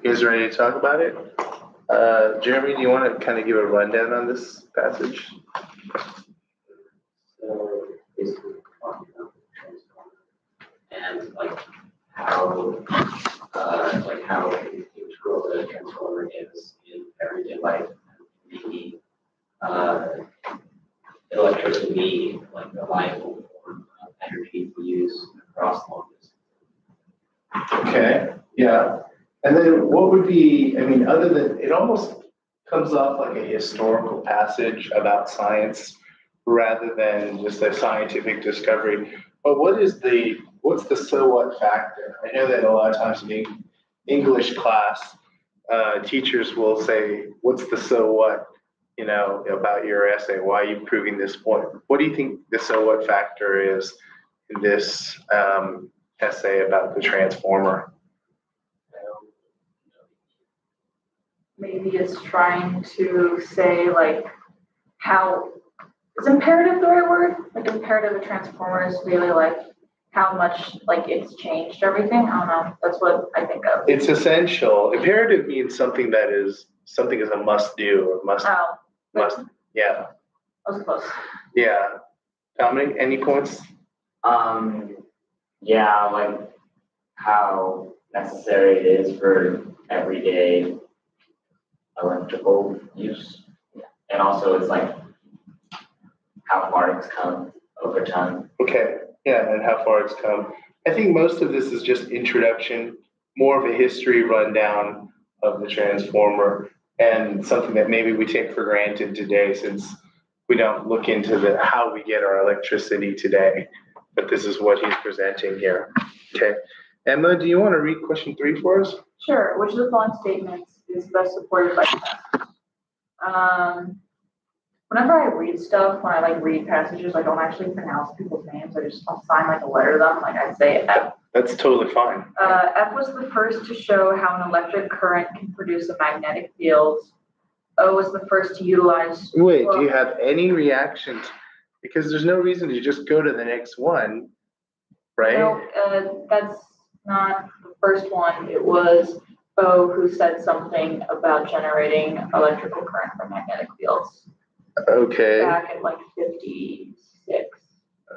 You guys ready to talk about it? Jeremy, do you want to kind of give a rundown on this passage? So basically talking about transformer and how integral the transformer is in everyday life, making electricity like a reliable form of energy to use across long distances. Okay, yeah. And then what would be, I mean, other than, it almost comes off like a historical passage about science rather than just a scientific discovery. But what's the so what factor? I know that a lot of times in English class, teachers will say, what's the so what, about your essay? Why are you proving this point? What do you think the so what factor is in this essay about the transformer? Maybe it's trying to say like how is imperative the right word? Like imperative of transformer is really like how much like it's changed everything. I don't know. That's what I think of. It's essential. Imperative means something is a must do or must. Yeah. That was close. Yeah. Dominic, any points? Yeah, like how necessary it is for everyday electrical use. And also it's like how far it's come over time. Okay, yeah, and how far it's come. I think most of this is just introduction, more of a history rundown of the transformer and something that maybe we take for granted today since we don't look into how we get our electricity today. But this is what he's presenting here. Okay. Emma, do you want to read question 3 for us? Sure. Which of the following statements is best supported by facts? Whenever I read stuff, when I read passages, I don't actually pronounce people's names. I'll sign a letter to them. Like I'd say F. That's totally fine. F was the first to show how an electric current can produce a magnetic field. O was the first to utilize. Wait, do you have any reactions? Because there's no reason to just go to the next one, right? No, that's not the first one. It was O who said something about generating electrical current from magnetic fields. Okay. Back at 56.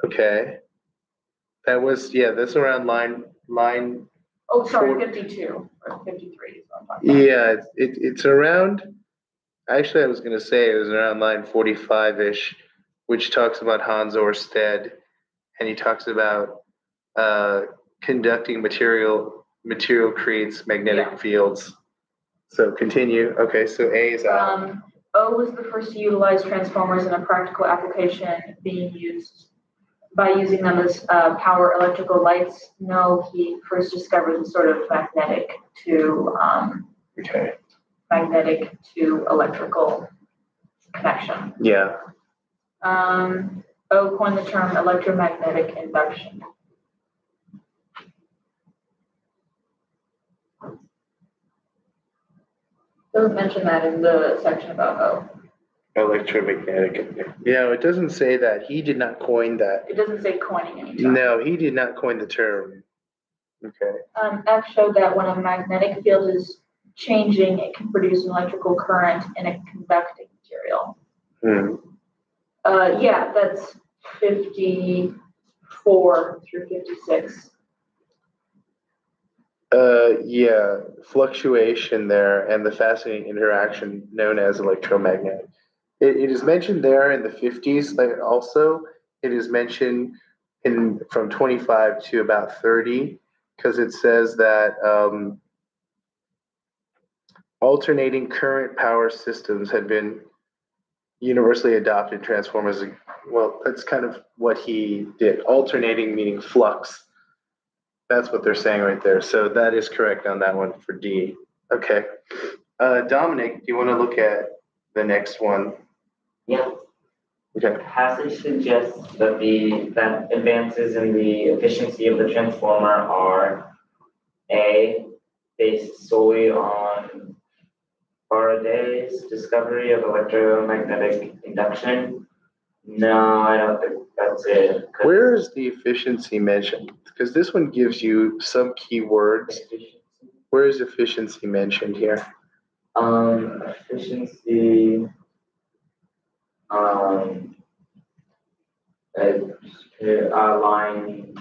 Okay. That's around line. Oh, sorry, 52 or 53 is what I'm talking about. Yeah, it's around, actually I was going to say it was around line 45-ish, which talks about Hans Ørsted, and he talks about conducting material creates magnetic fields. So continue. Okay, so A is out. O was the first to utilize transformers in a practical application by using them as power electrical lights. No, he first discovered the sort of magnetic to electrical connection. Yeah. O coined the term electromagnetic induction. Doesn't mention that in the section about O. Electromagnetic. Yeah, it doesn't say that. He did not coin that. It doesn't say coining any term. No, he did not coin the term. Okay. F showed that when a magnetic field is changing, it can produce an electrical current in a conducting material. Yeah, that's 54 through 56. Yeah, fluctuation there and the fascinating interaction known as electromagnetic. It is mentioned there in the 50s. Also, it is mentioned from 25 to about 30 because it says that alternating current power systems had been universally adopted in transformers. Well, that's kind of what he did. Alternating meaning flux. That's what they're saying right there. So that is correct on that one for D. Okay. Dominic, do you want to look at the next one? Yeah. Okay. The passage suggests that advances in the efficiency of the transformer are A, based solely on Faraday's discovery of electromagnetic induction. No, I don't think that's it. Where is the efficiency mentioned? Because this one gives you some keywords. Where is efficiency mentioned here? Efficiency, um, line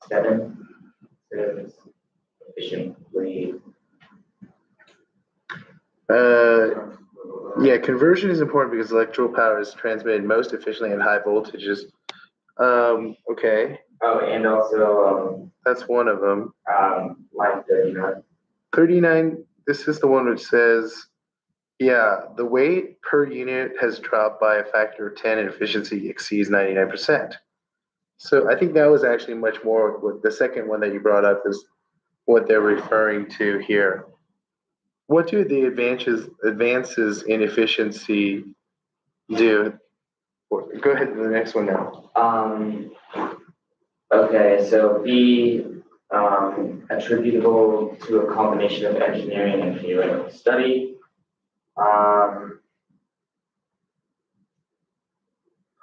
7 says efficiently. Yeah, conversion is important because electrical power is transmitted most efficiently at high voltages. Okay, Oh, and also, that's one of them. line 39. 39, this is the one which says, yeah, the weight per unit has dropped by a factor of 10 and efficiency exceeds 99%. So I think that was actually much more, what the second one that you brought up is what they're referring to here. What do the advances in efficiency do? Go ahead to the next one now. Okay, so B, attributable to a combination of engineering and theoretical study.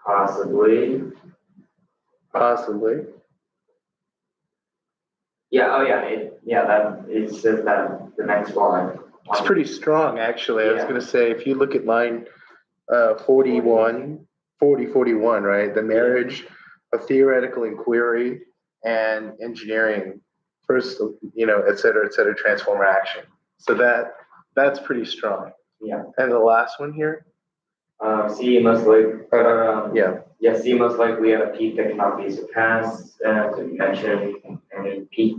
Possibly. Possibly. Yeah, oh yeah, it says that the next one. It's pretty strong, actually. I was Yeah. going to say, if you look at line 41, right? The marriage of theoretical inquiry and engineering, first, et cetera, transformer action. So that's pretty strong. Yeah. And the last one here? C most likely, Yeah. C most likely at a peak that cannot be surpassed, to mention any peak.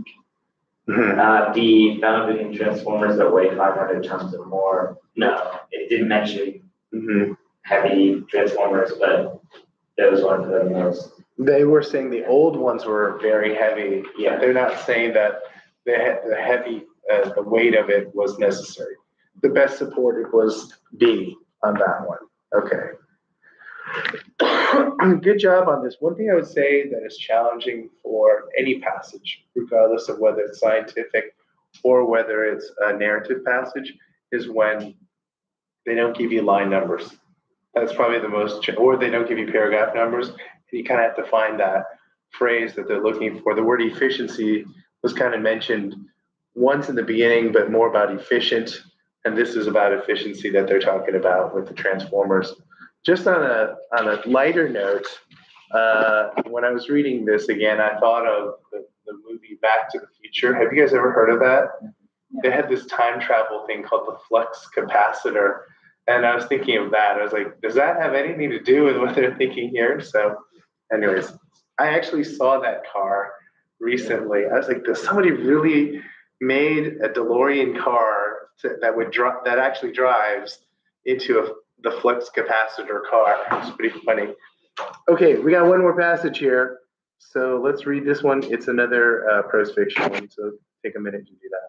Mhm. D, found in transformers that weigh 500 tons or more. No, it didn't mention Mhm. heavy transformers, but those ones are the most. They were saying the old ones were very heavy. Yeah. They're not saying that the heavy, the weight of it was necessary. The best supported was B on that one. Okay. Good job on this. One thing I would say that is challenging for any passage, regardless of whether it's scientific or whether it's a narrative passage, is when they don't give you line numbers. That's probably the most, or they don't give you paragraph numbers. And you kind of have to find that phrase that they're looking for. The word efficiency was kind of mentioned once in the beginning, but more about efficient. And this is about efficiency that they're talking about with the transformers. Just on a lighter note, when I was reading this again, I thought of the movie Back to the Future. Have you guys ever heard of that? They had this time travel thing called the flux capacitor. And I was thinking of that. I was like, does that have anything to do with what they're thinking here? So anyways, I actually saw that car recently. I was like, does somebody really made a DeLorean car that actually drives into the flux capacitor car? It's pretty funny. Okay, we got one more passage here. So let's read this one. It's another prose fiction one, so take a minute to do that.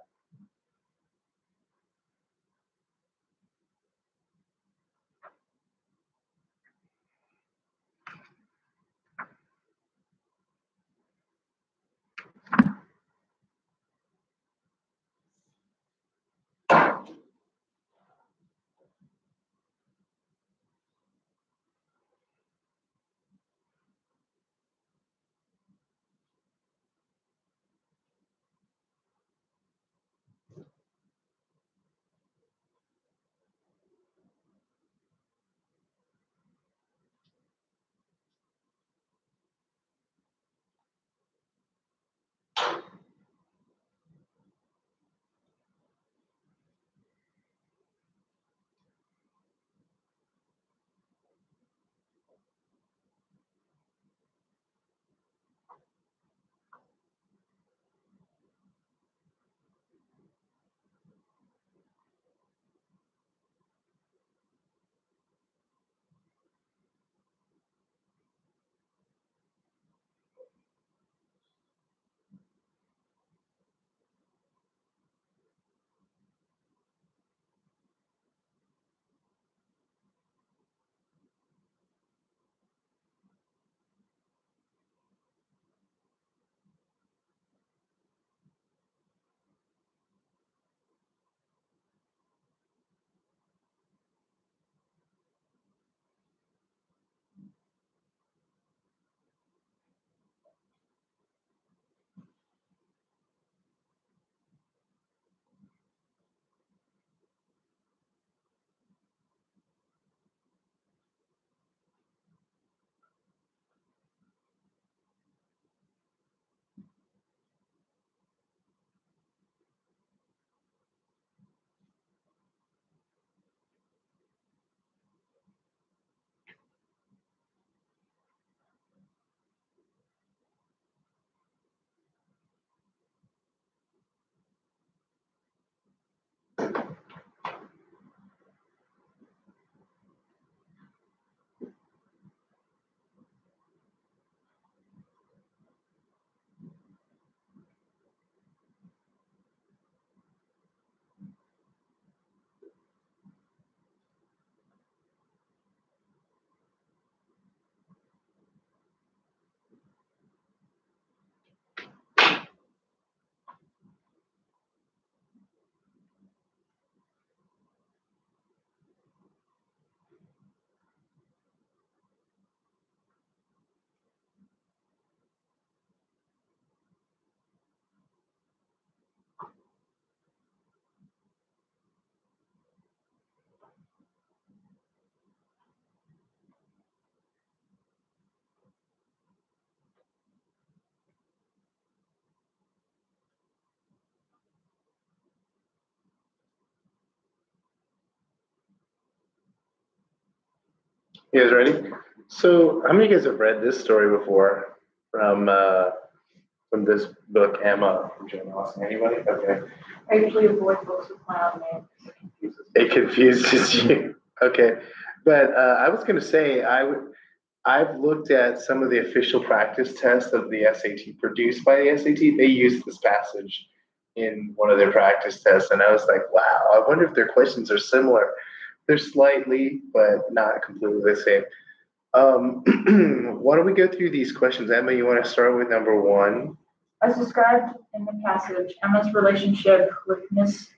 You guys ready? So, how many of you guys have read this story before from this book, Emma from Jane Austen? Anybody? Okay. I usually avoid books with my own name. It confuses you. Okay. But I was going to say, I've looked at some of the official practice tests of the SAT produced by the SAT. They used this passage in one of their practice tests, and I was like, wow, I wonder if their questions are similar. They're slightly, but not completely the same. Why don't we go through these questions? Emma, you want to start with number one? As described in the passage, Emma's relationship with Miss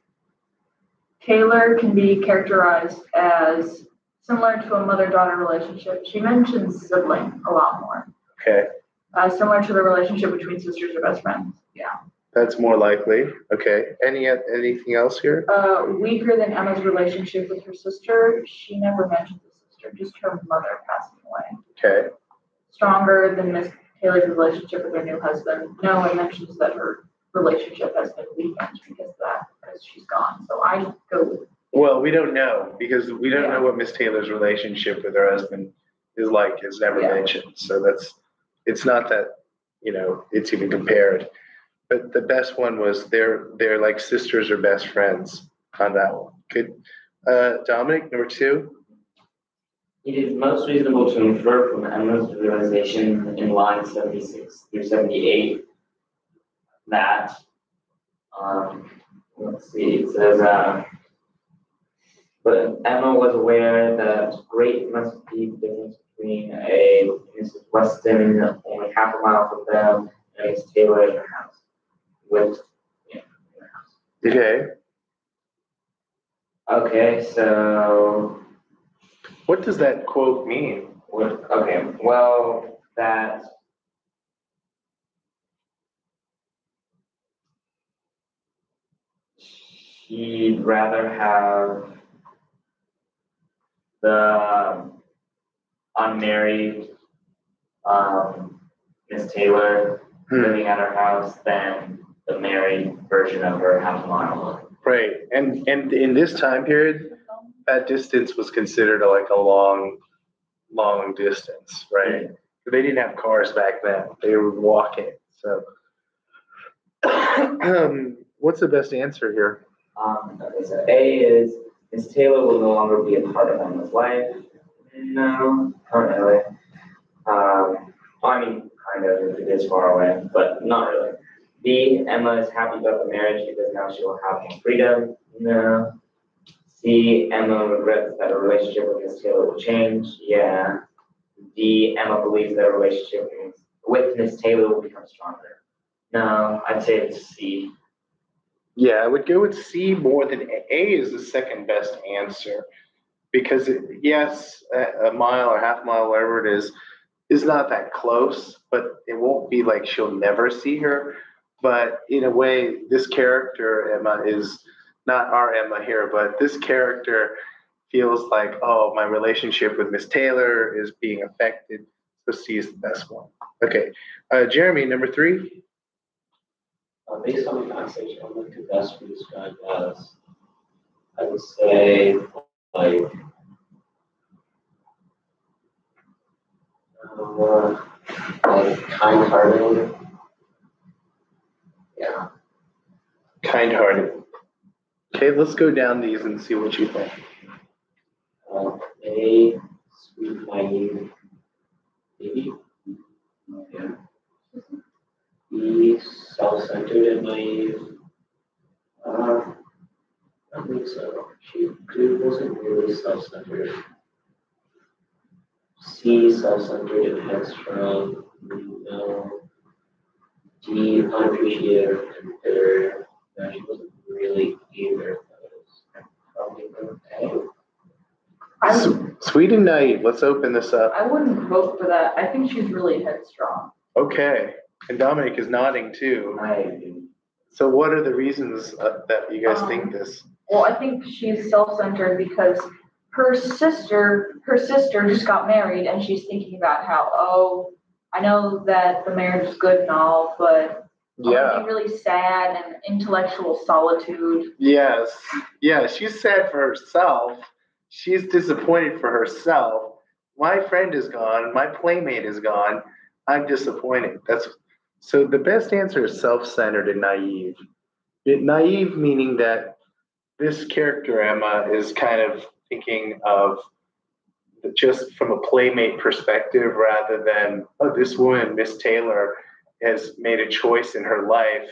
Taylor can be characterized as similar to a mother-daughter relationship. She mentions sibling a lot more. Okay, Similar to the relationship between sisters or best friends. Yeah. that's more likely. Okay, anything else here? Weaker than Emma's relationship with her sister. She never mentions a sister, just her mother passing away. Okay, Stronger than Miss Taylor's relationship with her new husband. No, it mentions that her relationship has been weakened because of that, because she's gone. So I go with. well, we don't know because we don't Yeah. know what Miss Taylor's relationship with her husband is like. It's never Yeah. mentioned, so it's not that it's even compared. But the best one was they're like sisters or best friends on that one. Good. Dominic, number two. It is most reasonable to infer from Emma's realization in lines 76 through 78 that, let's see, it says, but Emma was aware that great must be the difference between a Mrs. Weston only half a mile from them and Miss Taylor in her house. In her house. Okay. Okay, so What does that quote mean? well, that she'd rather have the unmarried Miss Taylor living at her house than the married version of her half a mile away. Right. And in this time period, that distance was considered like a long distance, right? They didn't have cars back then. They were walking. So what's the best answer here? Okay, so A is Miss Taylor will no longer be a part of Emma's life. No, not really. I mean, kind of, if it is far away, but not really. B, Emma is happy about the marriage because now she will have more freedom. No. C, Emma regrets that her relationship with Miss Taylor will change. Yeah. D, Emma believes that her relationship with Miss Taylor will become stronger. No, I'd say it's C. Yeah, I would go with C more than A. A is the second best answer because yes, a mile or half mile, whatever it is not that close, but it won't be like she'll never see her. But in a way, this character, Emma, is not our Emma here, but this character feels like, oh, my relationship with Miss Taylor is being affected. So C is the best one. Okay. Jeremy, number three. Based on the passage, I would like to best be described as, I would say, like, kind-hearted. Yeah. Kind-hearted. Okay, let's go down these and see what you think. A, sweet, naive, maybe. Yeah. B, self-centered and naive. I think so. She wasn't really self-centered. C, self-centered and headstrong. No. D, unappreciative and bitter. No, she wasn't really either. Probably A. Sweet and naive. Let's open this up. I wouldn't vote for that. I think she's really headstrong. Okay. And Dominic is nodding too. So what are the reasons that you guys think this? Well, I think she's self-centered because her sister just got married and she's thinking about how, oh, I know that the marriage is good and all, but I'm gonna be really sad and intellectual solitude. Yes. Yeah, she's sad for herself. She's disappointed for herself. my friend is gone, my playmate is gone, I'm disappointed. So the best answer is self-centered and naive. Naive meaning that this character, Emma, is kind of thinking of just from a playmate perspective rather than, oh, this woman, Miss Taylor, has made a choice in her life,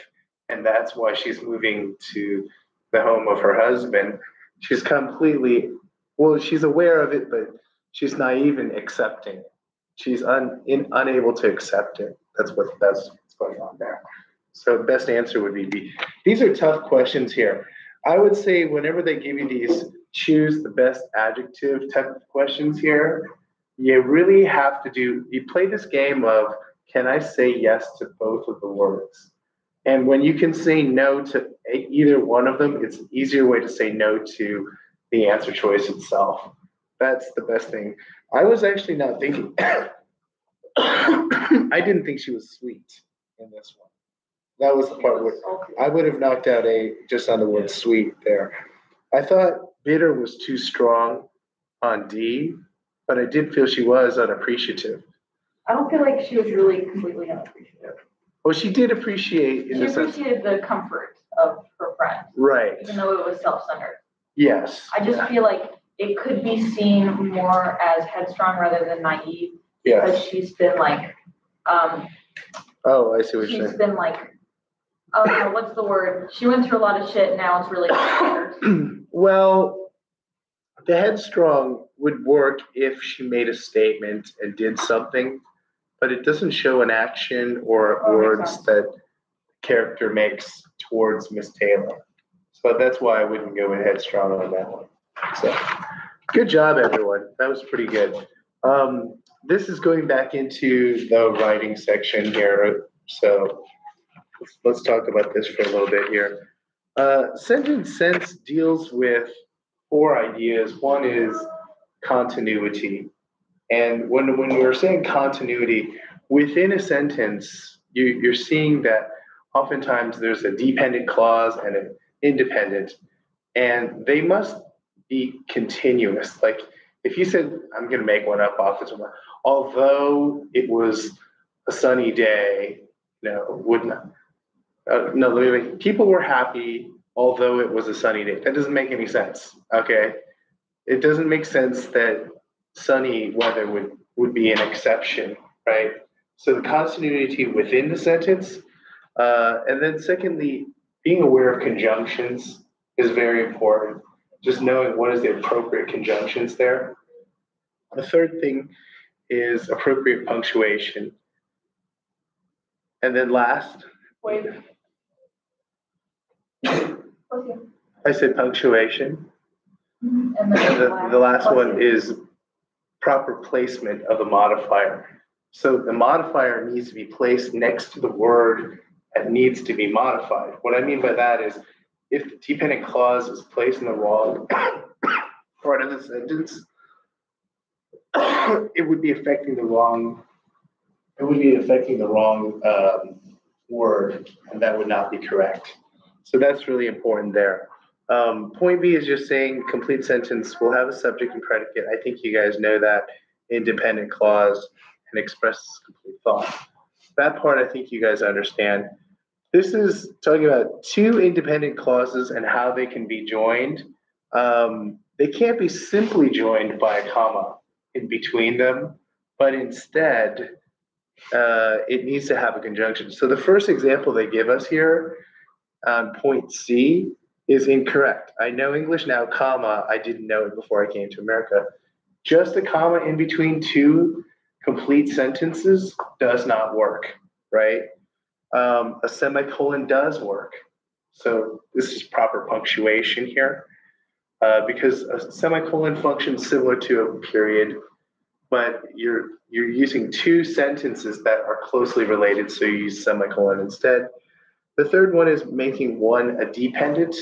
and that's why she's moving to the home of her husband. She's completely, well, she's aware of it, but she's naive in accepting it. She's unable to accept it. That's what's going on there. So best answer would be B. These are tough questions here. I would say whenever they give you these choose the best adjective type of questions here, you really have to you play this game of, can I say yes to both of the words? And when you can say no to either one of them, it's an easier way to say no to the answer choice itself. That's the best thing. I was actually not thinking, I didn't think she was sweet in this one. That was the part where I would have knocked out A just on the word sweet there. I thought bitter was too strong on D, but I did feel she was unappreciative. I don't feel like she was really completely unappreciative. Well, she did appreciate in She the sense, appreciated the comfort of her friend, right? even though it was self-centered. Yes. I just feel like it could be seen more as headstrong rather than naive, Yes. because she's been like, Oh, I see what you're she's saying. been like, oh no, what's the word? She went through a lot of shit, now it's really hard. Well, the headstrong would work if she made a statement and did something, but it doesn't show an action or Oh, makes words sense. that the character makes towards Miss Taylor. So that's why I wouldn't go with headstrong on that one. So good job, everyone. That was pretty good. This is going back into the writing section here. So let's talk about this for a little bit here. Sentence sense deals with 4 ideas. One is continuity. And when we're saying continuity, within a sentence, you're seeing that oftentimes there's a dependent clause and an independent, and they must be continuous. Like if you said, I'm going to make one up off the top, although it was a sunny day, would not. No, literally, people were happy, although it was a sunny day. That doesn't make any sense. Okay, it doesn't make sense that sunny weather would be an exception, right? So the continuity within the sentence, and then secondly, being aware of conjunctions is very important. Just knowing what is the appropriate conjunctions there. The third thing is appropriate punctuation. And then last, Wait. Okay. I said punctuation. And And the last one is proper placement of the modifier. So the modifier needs to be placed next to the word that needs to be modified. What I mean by that is if the dependent clause is placed in the wrong part of the sentence, it would be affecting the wrong word, and that would not be correct. So that's really important there. Point B is just saying complete sentence will have a subject and predicate. I think you guys know that. Independent clause and expresses complete thought. That part I think you guys understand. This is talking about 2 independent clauses and how they can be joined. They can't be simply joined by a comma in between them, but instead it needs to have a conjunction. So the first example they give us here on point C is incorrect. I know English now, comma, I didn't know it before I came to America. Just a comma in between 2 complete sentences does not work, right? A semicolon does work. So this is proper punctuation here, because a semicolon functions similar to a period, but you're using 2 sentences that are closely related, so you use semicolon instead. The third one is making one a dependent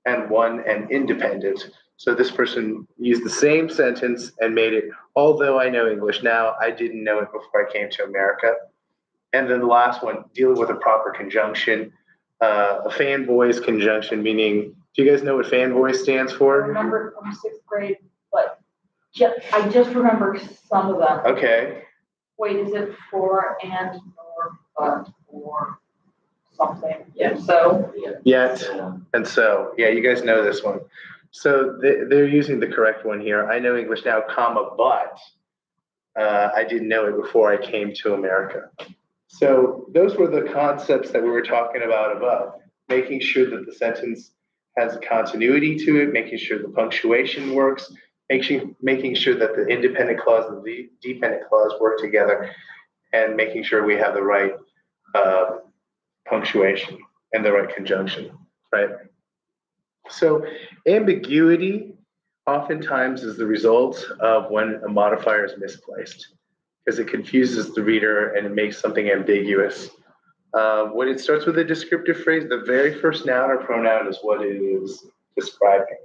and one an independent. So this person used the same sentence and made it, although I know English now, I didn't know it before I came to America. And then the last one, dealing with a proper conjunction, a fan voice conjunction, meaning, do you guys know what fan voice stands I for? remember from 6th grade, but I just remember some of them. Okay, Wait, is it for and nor but or something? Yeah. So, Yet. Yeah. and so, yeah, you guys know this one. So they're using the correct one here. I know English now, comma, but I didn't know it before I came to America. So those were the concepts that we were talking about above, making sure that the sentence has continuity to it, making sure the punctuation works, making sure that the independent clause and the dependent clause work together, and making sure we have the right punctuation and the right conjunction, right? So ambiguity oftentimes is the result of when a modifier is misplaced because it confuses the reader and it makes something ambiguous. When it starts with a descriptive phrase, the very first noun or pronoun is what it is describing.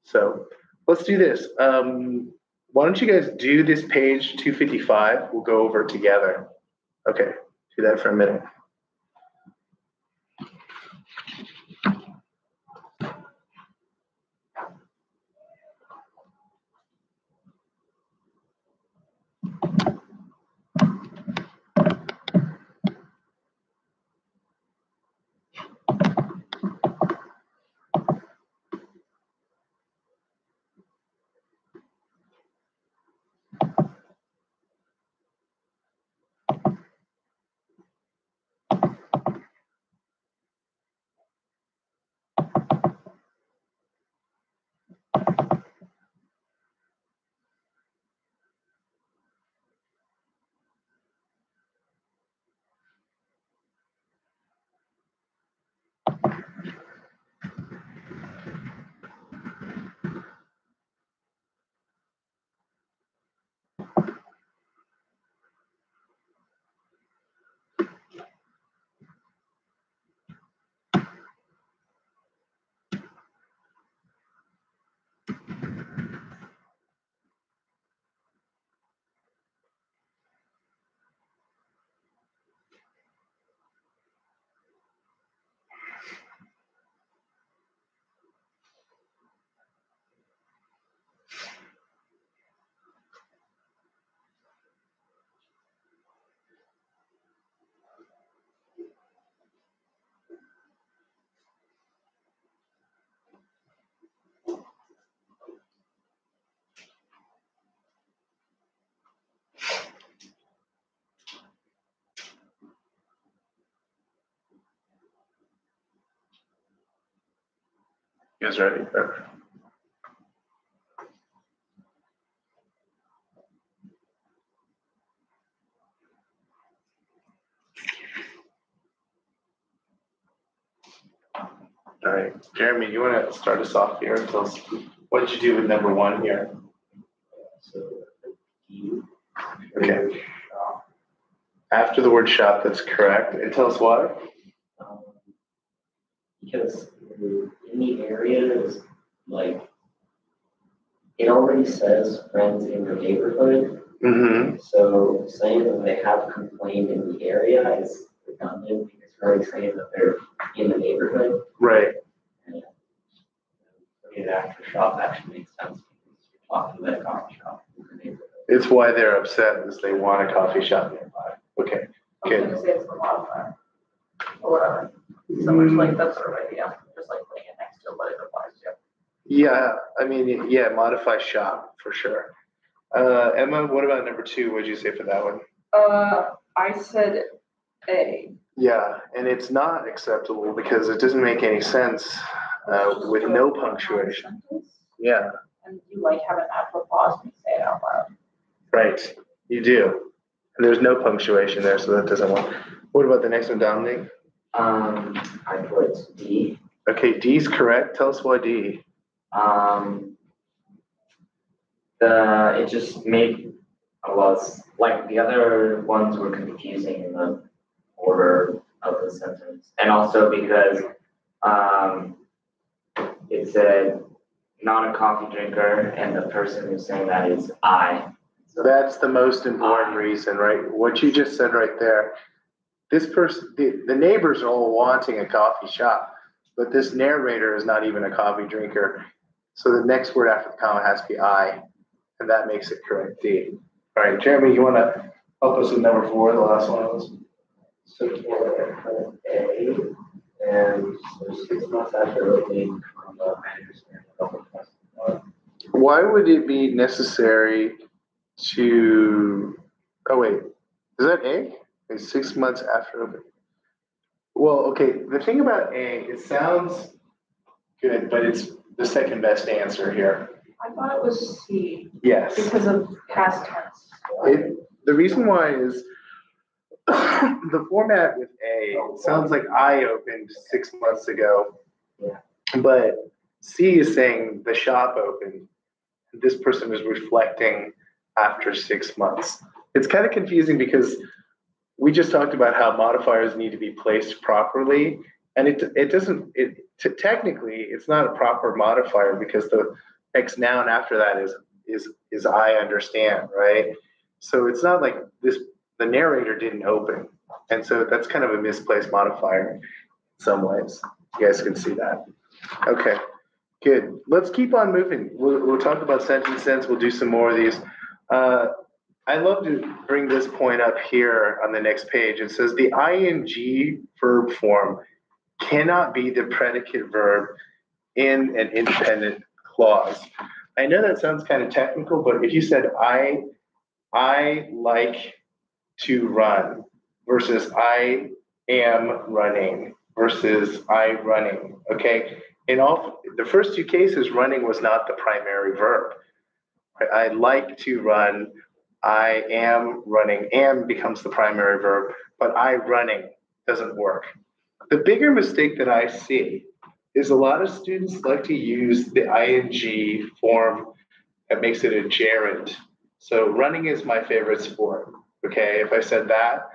So let's do this. Why don't you guys do this page 255? We'll go over it together. Okay, do that for a minute. You guys ready? All right, Jeremy, you want to start us off here and tell us what did you do with number one here? So, you. Okay. After the word shop, that's correct. And tell us why. Um, because in the area is like, it already says friends in the neighborhood. Mm-hmm. So saying that they have complained in the area is redundant because we're already saying that they're in the neighborhood. Right. And putting it after shop actually makes sense because you're talking about a coffee shop in the neighborhood. It's why they're upset is they want a coffee shop nearby. Okay. I was gonna say it's the modifier, or whatever, similar to like that sort of idea, just like putting it next to what it applies to. Yeah, I mean, yeah, modify shop for sure. Emma, what about number two? What did you say for that one? I said A. Yeah, and it's not acceptable because it doesn't make any sense with no punctuation. Yeah, And you like have a natural pause when you say it out loud. right. You do. And there's no punctuation there, so that doesn't work. What about the next one, Dominic? I put D. Okay, D's correct. Tell us why D. It just made like the other ones were confusing in the order of the sentence, and also because it said not a coffee drinker, and the person who's saying that is I. So That's the most important reason, right? What you just said right there. This person, the neighbors are all wanting a coffee shop, but this narrator is not even a coffee drinker. So the next word after the comma has to be I, and that makes it correct D. All right, Jeremy, you want to help us with number 4, the last one of those? So for A, and so 6 months after opening, I understand double plus. Why would it be necessary to, oh wait, is that A? It's 6 months after opening. Well, okay, the thing about A, it sounds good, but it's the second best answer here. I thought it was C Yes. because of past tense. The reason why is the format with A sounds like I opened 6 months ago, but C is saying the shop opened. This person is reflecting after 6 months. It's kind of confusing because we just talked about how modifiers need to be placed properly, and technically it's not a proper modifier because the next noun after that is I understand, right? So it's not like the narrator didn't open, and so that's kind of a misplaced modifier in some ways. You guys can see that. Okay, good. Let's keep on moving. We'll talk about sentence sense. We'll do some more of these. I love to bring this point up here on the next page. It says the ing verb form cannot be the predicate verb in an independent clause. I know that sounds kind of technical, but if you said I like to run versus I am running versus I running, okay? In the first 2 cases, running was not the primary verb. I like to run, I am running, am becomes the primary verb, but I running doesn't work. The bigger mistake that I see is a lot of students like to use the ing form that makes it a gerund. So running is my favorite sport, okay? If I said that,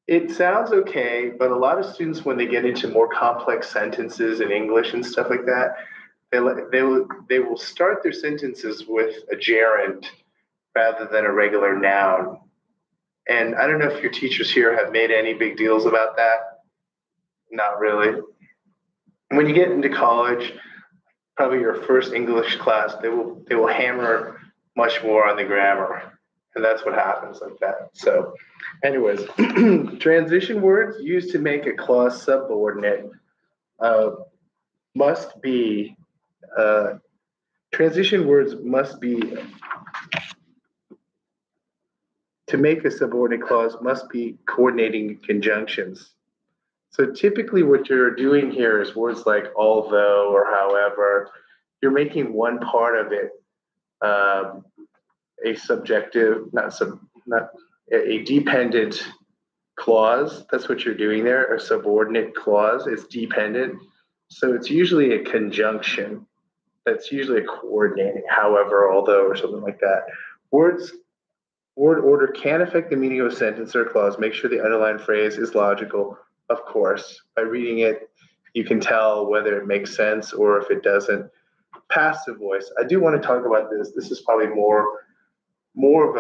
it sounds okay, but a lot of students, when they get into more complex sentences in English and stuff like that, they will start their sentences with a gerund rather than a regular noun. And I don't know if your teachers here have made any big deals about that. Not really. When you get into college, probably your first English class, they will hammer much more on the grammar. And that's what happens like that. So anyways, transition words used to make a clause subordinate must be, transition words must be, to make a subordinate clause must be coordinating conjunctions. So typically what you're doing here is words like although or however, you're making one part of it a subjective, not a dependent clause. That's what you're doing there. A subordinate clause is dependent. So it's usually a conjunction. That's usually a coordinating, however, although, or something like that. Word order can affect the meaning of a sentence or a clause. Make sure the underlined phrase is logical. Of course, by reading it, you can tell whether it makes sense or if it doesn't. Passive voice. I do want to talk about this. This is probably more of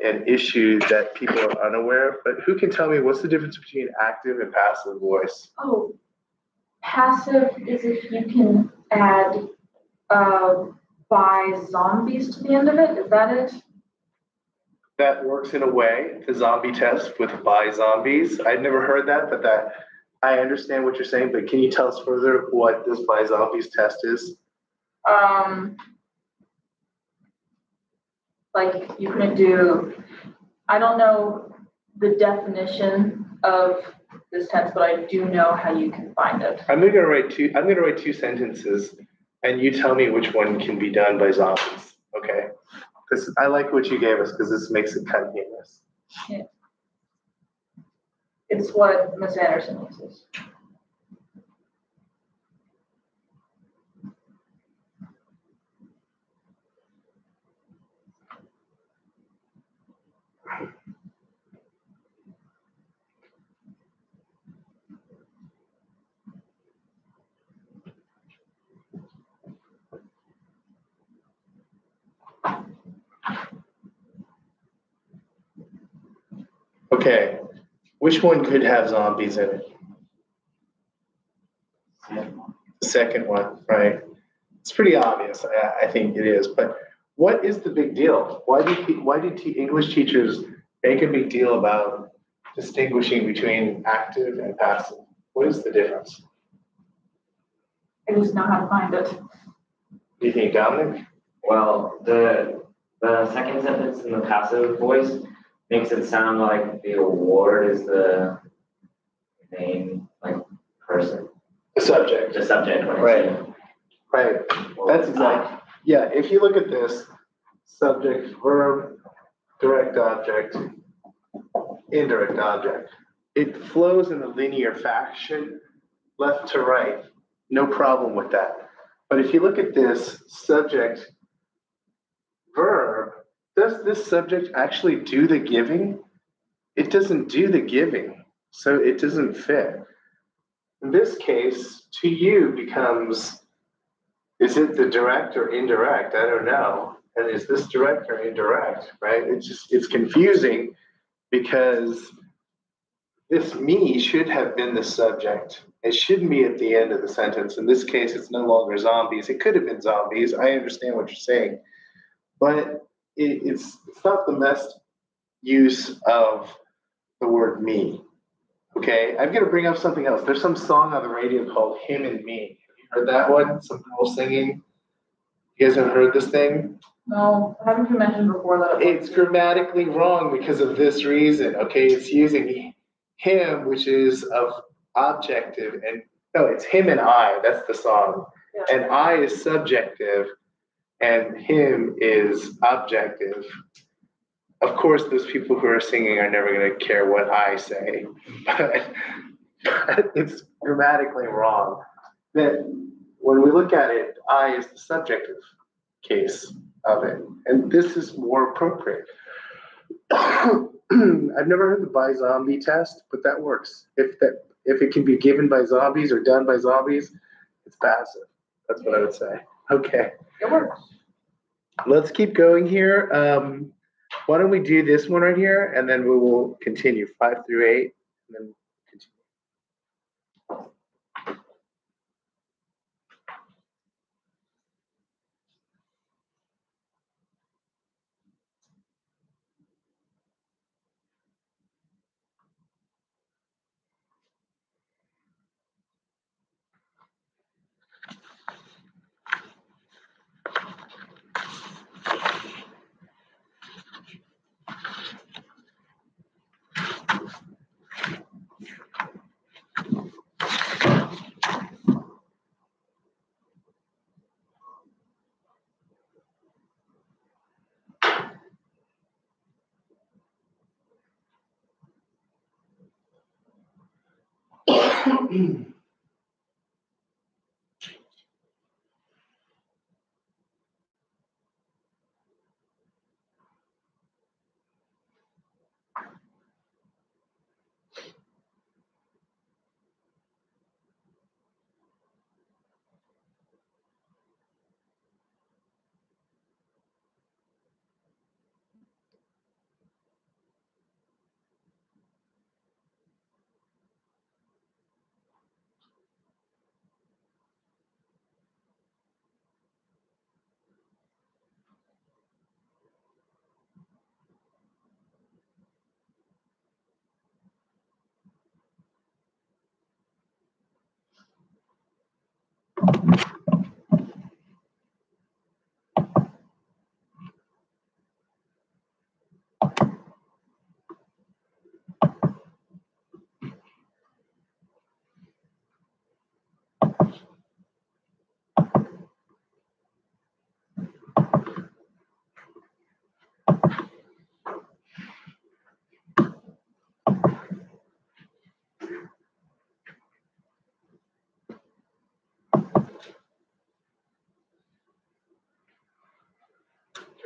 an issue that people are unaware of, but who can tell me what's the difference between active and passive voice? Oh, passive is if you can add by zombies to the end of it. Is that it? That works in a way, the zombie test with by zombies. I'd never heard that, but I understand what you're saying, but can you tell us further what this by zombies test is? Like you couldn't do, I don't know the definition of this tense, but I do know how you can find it. I'm gonna write 2 sentences and you tell me which one can be done by zombies, okay? Because I like what you gave us because this makes it continuous. Yeah. It's what Miss Anderson uses. Okay, which one could have zombies in it? The second one, right? It's pretty obvious, I think it is, but what is the big deal? Why do English teachers make a big deal about distinguishing between active and passive? What is the difference? I just know how to find it. Do you think, Dominic? Well, the second sentence in the passive voice makes it sound like the award is the main like person, The subject. the subject. When it's Right. you. Right. Well, That's it's not. exactly. Yeah, if you look at this, subject, verb, direct object, indirect object, it flows in a linear fashion, left to right. No problem with that. But if you look at this subject, verb, does this subject actually do the giving? It doesn't do the giving, so it doesn't fit. In this case, to you becomes, is it the direct or indirect? I don't know. And is this direct or indirect, right? It's confusing because this me should have been the subject. It shouldn't be at the end of the sentence. In this case, it's no longer zombies. It could have been zombies. I understand what you're saying. But it's not the best use of the word me. Okay, I'm gonna bring up something else. There's some song on the radio called "Him and Me." Have you heard that one? Some girl singing. You guys have heard this thing? No, haven't you mentioned before that? It's grammatically wrong because of this reason. Okay, it's using him, which is of objective, and no, it's him and I. That's the song, Yeah. and I is subjective, and him is objective. Of course, those people who are singing are never going to care what I say, but it's grammatically wrong. That when we look at it, I is the subjective case of it, and this is more appropriate. I've never heard the by zombie test, but that works. If it can be given by zombies or done by zombies, it's passive. That's what I would say. Okay. It works. Let's keep going here. Why don't we do this one right here, and then we will continue 5 through 8, and then continue.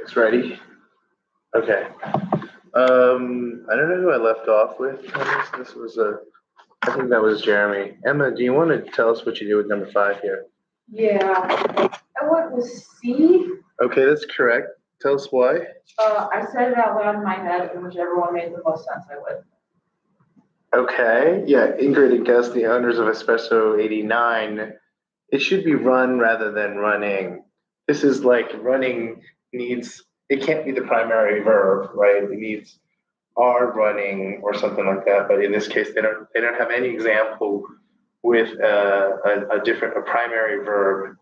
It's ready. Okay. I don't know who I left off with. This was I think that was Jeremy. Emma, do you want to tell us what you do with number 5 here? Yeah. I went with C. Okay, that's correct. Tell us why. I said it out loud in my head, and whichever one made the most sense, I would. Okay. Yeah, Ingrid and Gus, the owners of Espresso 89, It should be run rather than running. This is like running needs, it can't be the primary verb, right? It needs are running or something like that. But in this case, they don't have any example with a different, a primary verb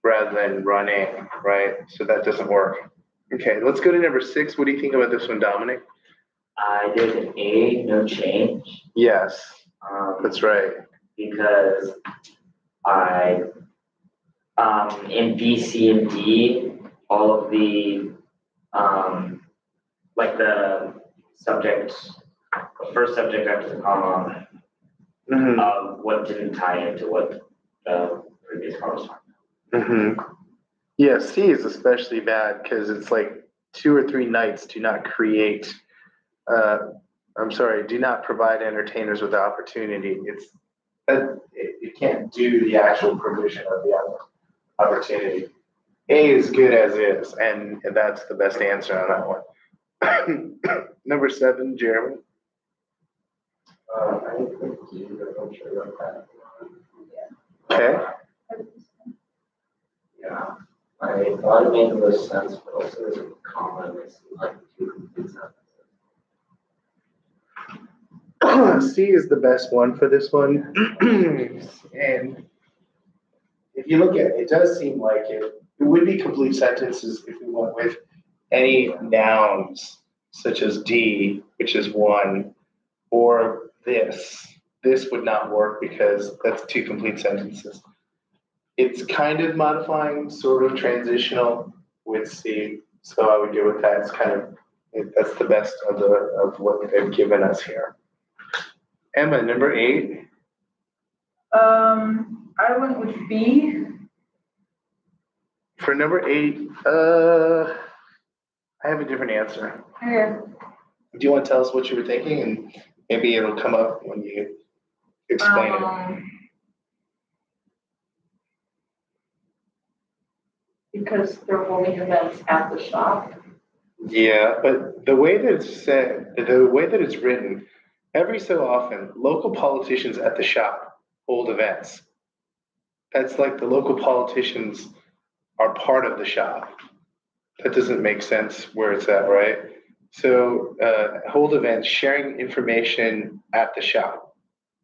rather than running, right? So that doesn't work. Okay, let's go to number 6. What do you think about this one, Dominic? I did A, no change. Yes, that's right. Because I, in B, C, and D, all of the, like the subject, the first subject after the comma, what didn't tie into what the previous comma was talking about. Yeah, C is especially bad because it's like 2 or 3 nights do not create, do not provide entertainers with the opportunity. It can't do the actual provision of the opportunity. A is good as is, and that's the best answer on that one. Number 7, Jeremy. I think D, I'm not sure about that. Okay. Yeah, I thought it made the most sense, but also there's a comma missing, like 2 complete sentences. C is the best one for this one. And if you look at it, it does seem like it would be complete sentences if we went with any nouns such as D, which is 1, or this. This would not work because that's 2 complete sentences. It's kind of modifying, sort of transitional with C, so I would go with that. It's kind of, that's the best of what they've given us here. Emma, number 8. I went with B. For number 8, I have a different answer. Okay. Do you want to tell us what you were thinking, and maybe it'll come up when you explain it? Because they're holding events at the shop. Yeah, but the way that it's said, the way that it's written, every so often, local politicians at the shop hold events. That's like the local politicians are part of the shop. That doesn't make sense where it's at, right? So hold events, sharing information at the shop.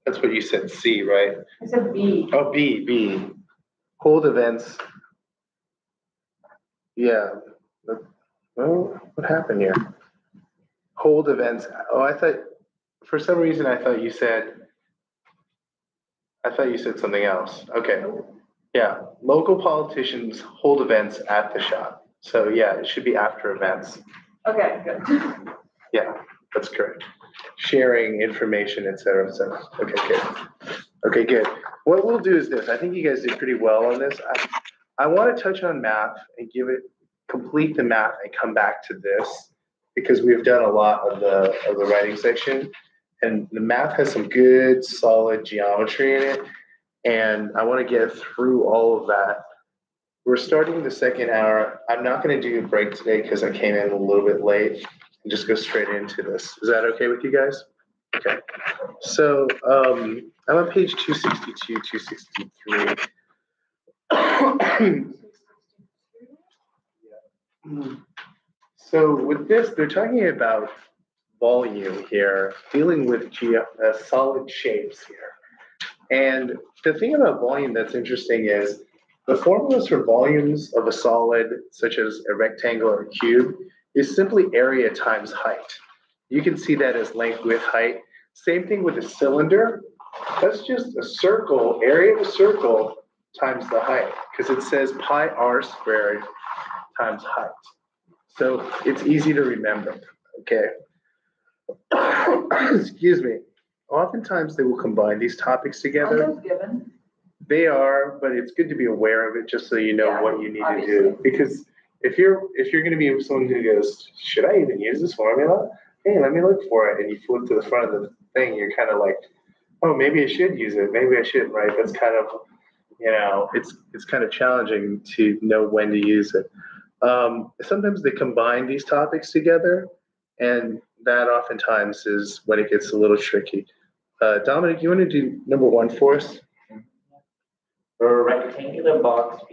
That's what you said, C, right? I said B. Oh, B. Hold events. Yeah. Oh, what happened here? Hold events. Oh, I thought, for some reason, I thought you said something else. Okay. Yeah. Local politicians hold events at the shop. So yeah, it should be after events. Okay, good. Yeah, that's correct. Sharing information, et cetera, et cetera. Okay, good. Okay, good. What we'll do is this. I think you guys did pretty well on this. I want to touch on math and complete the math and come back to this because we've done a lot of the writing section, and the math has some good solid geometry in it, and I want to get through all of that. We're starting the second hour. I'm not going to do a break today because I came in a little bit late, and just go straight into this. Is that okay with you guys? Okay. So I'm on page 262, 263. So with this, they're talking about volume here, dealing with solid shapes here. And the thing about volume that's interesting is the formulas for volumes of a solid, such as a rectangle or a cube, is simply area times height. You can see that as length, width, height. Same thing with a cylinder. That's just a circle, area of a circle times the height, because it says pi r squared times height. So it's easy to remember, okay? Excuse me. Oftentimes they will combine these topics together. Almost given. They are, but it's good to be aware of it just so you know what you need obviously. to do. Because if you're going to be someone who goes, should I even use this formula? Hey, let me look for it. And you flip to the front of the thing, you're kind of like, oh, maybe I should use it. Maybe I shouldn't, right? That's kind of, it's kind of challenging to know when to use it. Sometimes they combine these topics together, and that oftentimes is when it gets a little tricky. Dominic, you want to do number 1 for us? For a rectangular box